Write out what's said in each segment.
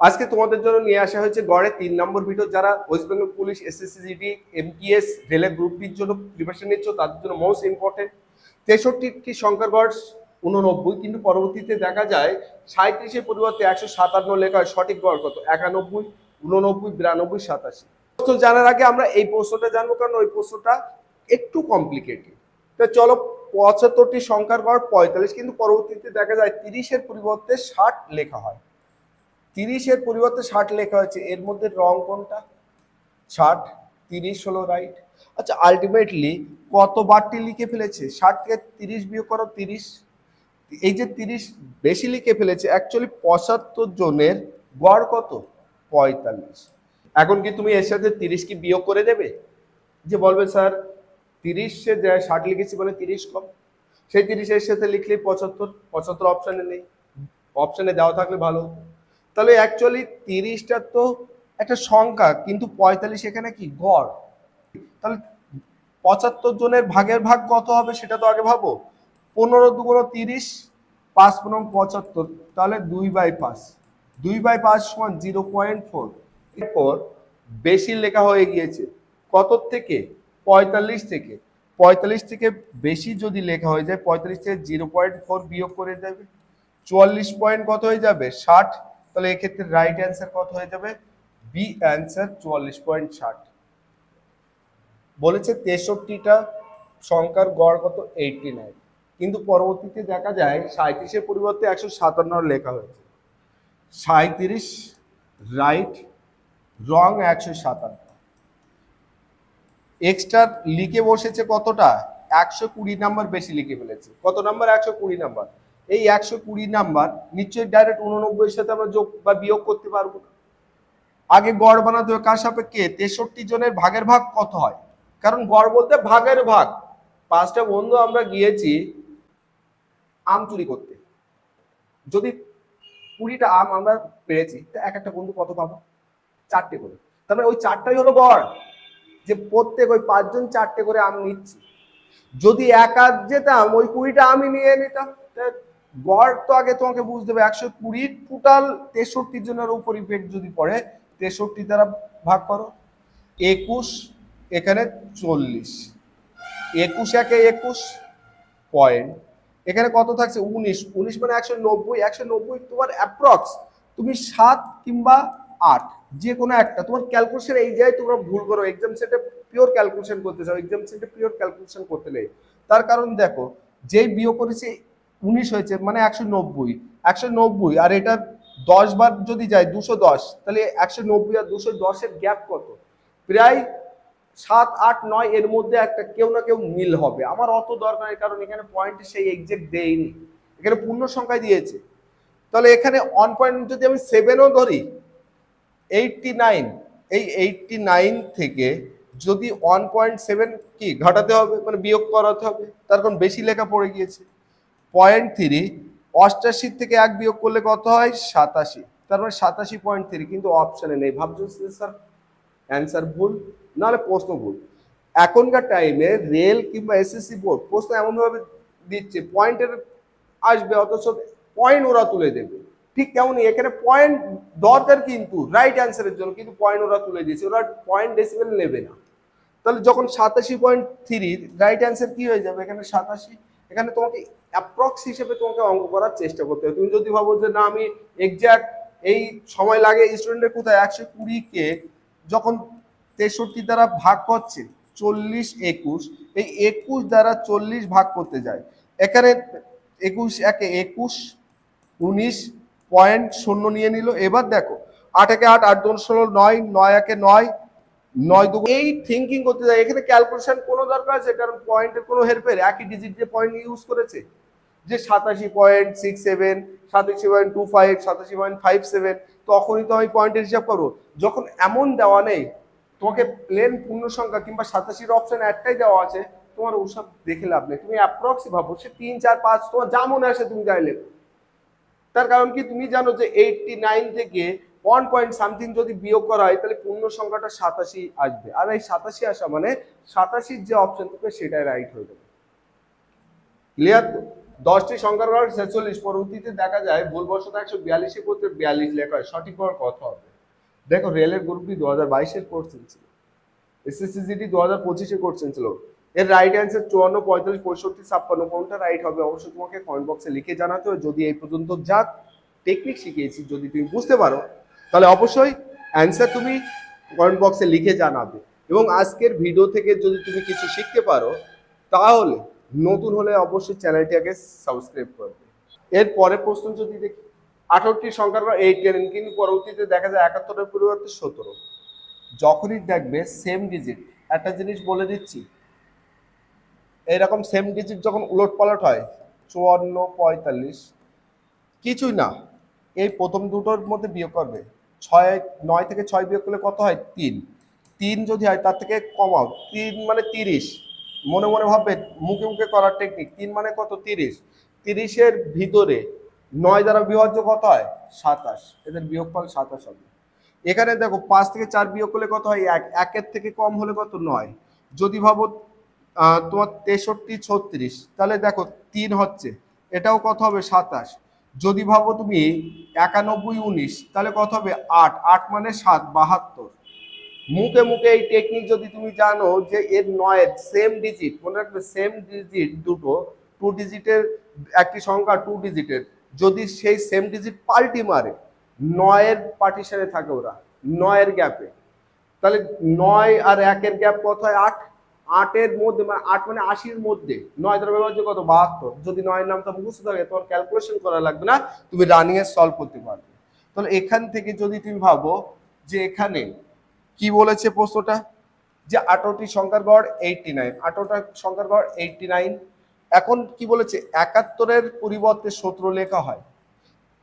আজকে তোমাদের জন্য নিয়ে আসা হয়েছে গড়ে 3 নম্বর ভিডিও। যারা West Bengal police, SSC GD, MTS, রেলের গ্রুপ ডির জন্য প্রিপারেশন নিচ্ছ তাদের জন্য মোস্ট ইম্পর্টেন্ট। 63টি সংখ্যার গড় 89, কিন্তু পরবর্তীতে দেখা যায় 37-এর পরিবর্তে 157 লেখা হয়। সঠিক গড় কত? 91, 89, 92, 87। প্রশ্ন জানার আগে আমরা এই প্রশ্নটা জানবো, কারণ ওই প্রশ্নটা একটু কমপ্লিকেটেড। তো চলো, 75টি সংখ্যার গড় 45, কিন্তু পরবর্তীতে দেখা যায় 30-এর পরিবর্তে 60 লেখা হয়। 30-এর পরিবর্তে 60 লেখা হয়েছে, এর মধ্যে রং কোনটা? 60, 30 হলো রাইট। আচ্ছা, আলটিমেটলি কত বারটি লিখে ফেলেছে? 60 থেকে 30 বিয়োগ করো 30। এই যে 30 বেশি লিখে ফেলেছে, অ্যাকচুয়ালি 75 জনের গড় কত? 45। এখন কি তুমি এর সাথে 30 কি বিয়োগ করে দেবে? যে বলবে স্যার 30 সে 60 লিখেছি মানে 30 কম, সেই 30 এর সাথে লিখলে 75 অপশানে নেই, অপশানে দেওয়া থাকলে ভালো। তাহলে অ্যাকচুয়ালি 30টা তো একটা সংখ্যা, কিন্তু 45 এখানে কি গড়। তাহলে 75 জনের ভাগের ভাগ কত হবে সেটা তো আগে ভাবো। 15 দুগুণ 30, 5 পনেরো 75, তাহলে 2/5, 2/5 সমান 0.4। এরপর বেশি লেখা হয়ে গিয়েছে কত থেকে? 45 থেকে। 45 থেকে বেশি যদি লেখা হয়ে যায়, 45 থেকে 0.4 বিয়োগ করে দেবে, 44 পয়েন্ট কত হয়ে যাবে? 60। তাহলে এক্ষেত্রে রাইট অ্যান্সার কত হয়ে যাবে? B answer 44.60। বলেছে 63টা সংখ্যার গড় কত? 89, কিন্তু পরবর্তীতে দেখা যায় 37-এর পরিবর্তে 157 লেখা হয়েছে। 37 রাইট, রং 157। এক্সট্রা লিখে বসেছে কতটা? 120 নাম্বার বেশি লিখে ফেলেছে। কত নাম্বার? 120 নাম্বার। এই 120 নাম্বার নিশ্চয়ই ডাইরেক্ট 89 এর সাথে আমরা যোগ বা বিয়োগ করতে পারবো না। আগে গড় বানাতে হবে কার সাপেক্ষে? 63 জনের ভাগের ভাগ কত হয়, কারণ গড় বলতে ভাগের ভাগ। 5টা বন্ধু আমরা গিয়েছি আম চুরি করতে, যদি 20টা আম আমরা পেয়েছি, তা এক একটা বন্ধু কত পাবো? 4টে করে। তার মানে ওই 4টাই হলো গড়, যে প্রত্যেক ওই 5 জন 4টে করে আম নিচ্ছি। যদি একা যেতাম, ওই 20টা আমি নিয়ে নিতাম। গড় তো আগে তোমাকে বুঝতে হবে। 120 টোটাল 63 জনের উপর ইফেক্ট যদি পড়ে, 63 দ্বারা ভাগ করো। 21, এখানে 40, 21 একে 21 পয়েন্ট, এখানে কত থাকছে? 19, 19 মানে 190, 190 তোমার অ্যাপ্রক্স তুমি 7 কিংবা 8 যে কোনো একটা। তোমার ক্যালকুলেশন এই জায়গায় তোমরা ভুল করো, এক্সাম সেটে পিওর ক্যালকুলেশন করতে চাও, এক্সাম সেটে পিওর ক্যালকুলেশন করতে নেই। তার কারণ দেখো, যেই বিয়োগ করেছে 19 হয়েছে মানে 190, 190 আর এটা 10 বার যদি যায় 210, তাহলে 190 আর 210 এর গ্যাপ কত? প্রায় 7, 8, 9 এর মধ্যে একটা কেউ না কেউ মিল হবে। আমার অত দরকার নেই, কারণ এখানে পয়েন্ট সেই এক্সাক্ট দেয়নি, এখানে পূর্ণ সংখ্যায় দিয়েছে। তাহলে এখানে অন পয়েন্ট যদি আমি 7ও ধরি, 89, এই 89 থেকে যদি 1.7 কি ঘটাতে হবে, মানে বিয়োগ করাতে হবে, তার কারণ বেশি লেখা পড়ে গিয়েছে। 0.3, 88 থেকে 1 বিয়োগ করলে কত হয়? 87, তার মানে 87.3, কিন্তু অপশানে নেই। ভাবছো স্যার অ্যান্সার ভুল, নাহলে প্রশ্ন ভুল। এখনকার টাইমে রেল কিংবা এসএসসি বোর্ড প্রশ্ন এমনভাবে দিচ্ছে পয়েন্টের আসবে, অথচ পয়েন্ট ওরা তুলে দেবে। ঠিক তেমনই এখানে পয়েন্ট দরকার কিন্তু রাইট অ্যান্সারের জন্য, কিন্তু পয়েন্ট ওরা তুলে দিয়েছে, ওরা পয়েন্ট ডেসিবেল নেবে না। তাহলে যখন 87.3 রাইট অ্যান্সার কি হয়ে যাবে? এখানে 87। এখানে তোমাকে অ্যাপ্রক্স হিসেবে তোমাকে অঙ্ক করার চেষ্টা করতে হবে। তুমি যদি ভাবো যে না আমি এক্সাক্ট এই সময় লাগে, স্টুডেন্টের কোথায় 120-কে যখন 63 দ্বারা ভাগ করছে 40, 21, এই 21 দ্বারা 40 ভাগ করতে যায়, এখানে 21 একে 21, 19 পয়েন্ট শূন্য নিয়ে নিল। এবার দেখো 8 একে 8, 8 2 16, 9, 9 একে 9, 9 2, এই থিঙ্কিং করতে যায়। এখানে ক্যালকুলেশন কোনো দরকার আছে? কারণ পয়েন্টের কোনো হেরফের, একই ডিজিট যে পয়েন্ট ইউজ করেছে, যে 87.67, 87.25, 87.57, তখনই তো আমি পয়েন্টের হিসাব করবো। যখন এমন দেওয়া নেই, তোমাকে প্লেন পূর্ণ সংখ্যা কিংবা 87 অপশন একটাই দেওয়া আছে, তোমার ওসব দেখে লাভ নেই। তুমি অ্যাপ্রক্স ভাবো, সে 3, 4, 5 তোমার যা মনে আসে তুমি যাই লেখো। তার কারণ কি? তুমি জানো যে 89 থেকে 1 পয়েন্ট সামথিং যদি বিয়োগ করা হয়, তাহলে পূর্ণ সংখ্যাটা 87 আসবে। আর এই 87 আসা মানে 87 যে অপশন থাকবে সেটাই রাইট হয়ে যাবে। ক্লিয়ার তো? 10টি সংখ্যার ঘর 46, পরবর্তীতে দেখা যায় ভুলবশত 142 এর পথে 42 লেখা হয়, সঠিক হওয়ার কথা হবে। দেখো রেলের গ্রুপ বি 2022 এর কোশ্চেন ছিল, এসএসসি জিডি 2025 এর কোশ্চেন ছিল। এর রাইট অ্যান্সার 54, 45, 65, 56 কোনটা রাইট হবে অবশ্যই তোমাকে কমেন্ট বক্সে লিখে জানাতে হবে। যদি এই পর্যন্ত যা টেকনিক শিখিয়েছি যদি তুমি বুঝতে পারো তাহলে অবশ্যই অ্যান্সার তুমি কমেন্ট বক্সে লিখে জানাবে। এবং আজকের ভিডিও থেকে যদি তুমি কিছু শিখতে পারো তাহলে নতুন হলে অবশ্যই চ্যানেলটিকে সাবস্ক্রাইব করবে। এর পরের প্রশ্ন যদি দেখি, 18টি সংখ্যার ঘর 8 কিন্তু পরবর্তীতে দেখা যায় 71 এর পরিবর্তে 17। যখনই দেখবে সেম ডিজিট, একটা জিনিস বলে দিচ্ছি, এরকম সেম ডিজিট যখন উলট পালট হয় 54, 45 কিছুই না, এই প্রথম দুটোর মধ্যে বিয়োগ করবে। 9 থেকে 6 বিয়োগ করলে কত হয়? 3। 3 যদি হয় তার থেকে কমাও, 3 মানে 30, মনে মনে ভাববে, মুখে মুখে করার টেকনিক। 3 মানে কত? 30। 30-এর ভিতরে 9 দ্বারা বিভাজ্য কত হয়? 27। এদের বিয়োগফল 27 হবে। এখানে দেখো 5 থেকে 4 বিয়োগ করলে কত হয়? 1। 1-এর থেকে কম হলে কত? 9। যদি ভাবো তোমার 63, 36, তাহলে দেখো 3 হচ্ছে, এটাও কত হবে? 27। যদি ভাবো তুমি 91, 19, তাহলে কত হবে? 8। 8 মানে 7, 72। মুখে মুখে এই টেকনিক যদি তুমি জানো যে এর 9-এর সেম ডিজিট, মনে রাখবে সেম ডিজিট দুটো, 2 ডিজিটের একটি সংখ্যা 2 ডিজিটের, যদি সেই সেম ডিজিট পাল্টি মারে 9-এর পার্টিশনে থাকে ওরা, 9-এর গ্যাপে, তাহলে 9 আর 1-এর গ্যাপ কত হয়? 8। 8-এর মধ্যে মানে 8 মানে 80-এর মধ্যে 9 দ্বারা বিভাজ্য কত? 72। যদি 9-এর নামটা মুখস্থ থাকে তোমার ক্যালকুলেশন করা লাগবে না, তুমি রানিং এ সলভ করতে পারবে। তাহলে এখান থেকে যদি তুমি ভাবো যে এখানে কি বলেছে প্রশ্নটা, যে 18টি সংখ্যার গড় 89, 18টা সংখ্যার গড় 89। এখন কি বলেছে? 71-এর পরিবর্তে 17 লেখা হয়,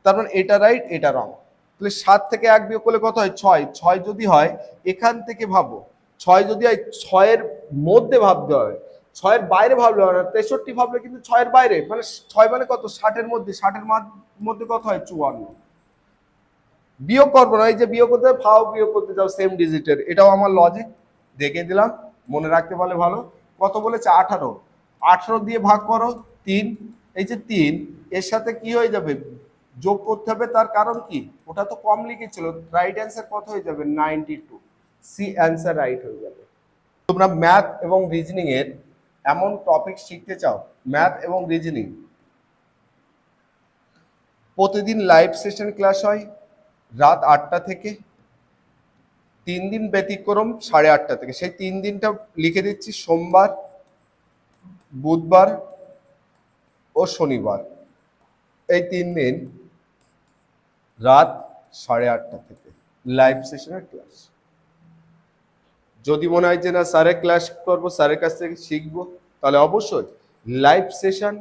তার মানে এটা রাইট, এটা রং। তাহলে 7 থেকে 1 বিয়োগ করলে কত হয়? 6। 6 যদি হয় এখান থেকে ভাবো, 6 যদি হয় 6-এর মধ্যে ভাবতে হয়, 6-এর বাইরে ভাবলে হয় না। 63 ভাবলে কিন্তু 6-এর বাইরে, মানে 6 মানে কত? 60-এর মধ্যে। 60-এর মধ্যে কত হয়? 54। বিয়োগ করবো না, এই যে বিয়োগ করতে ফাও বিয়োগ করতে যাও সেম ডিজিটের, এটাও আমার লজিক দেখিয়ে দিলাম, মনে রাখতে পারলে ভালো। কত বলেছে? 18। 18 দিয়ে ভাগ করো 3, এই যে 3 এর সাথে কি হয়ে যাবে? যোগ করতে হবে, তার কারণ কি? ওটা তো কম লিখেছিল, রাইট অ্যান্সার কত হয়ে যাবে? 92। সি অ্যান্সার রাইট হয়ে যাবে। তোমরা ম্যাথ এবং রিজনিং এর এমন টপিক শিখতে চাও, ম্যাথ এবং রিজনিং, প্রতিদিন লাইভ সেশন ক্লাস হয় রাত 8টা থেকে, 3 দিন ব্যতিক্রম 8:30 থেকে। সেই 3 দিনটা লিখে দিচ্ছি, সোমবার, বুধবার ও শনিবার। এই 3 দিন রাত 8:30 থেকে লাইভ সেশনের ক্লাস। যদি মনে হয় যে না স্যারের ক্লাস করবো, স্যারের কাছ থেকে শিখবো, তাহলে অবশ্যই লাইভ সেশন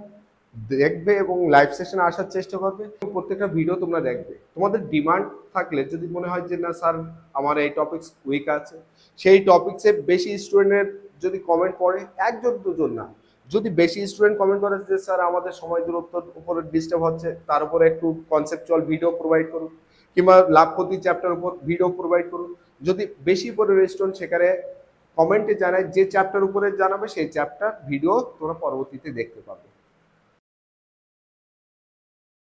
দেখবে এবং লাইভ সেশনে আসার চেষ্টা করবে। প্রত্যেকটা ভিডিও তোমরা দেখবে। তোমাদের ডিমান্ড থাকলে, যদি মনে হয় যে না স্যার আমার এই টপিকস উইক আছে, সেই টপিকসে বেশি স্টুডেন্টের যদি কমেন্ট পড়ে, 1 জন 2 জন না, যদি বেশি স্টুডেন্ট কমেন্ট করে যে স্যার আমাদের সময় দূরত্বর উপরে ডিস্টার্ব হচ্ছে, তার উপরে একটু কনসেপচুয়াল ভিডিও প্রোভাইড করুন, কিংবা লাখপতি চ্যাপ্টার উপর ভিডিও প্রোভাইড করুন। যদি বেশি করে রেস্টুরেন্ট সেখানে কমেন্টে জানায়, যে চ্যাপ্টার উপরে জানাবে সেই চ্যাপ্টার ভিডিও তোমরা পরবর্তীতে দেখতে পাবে।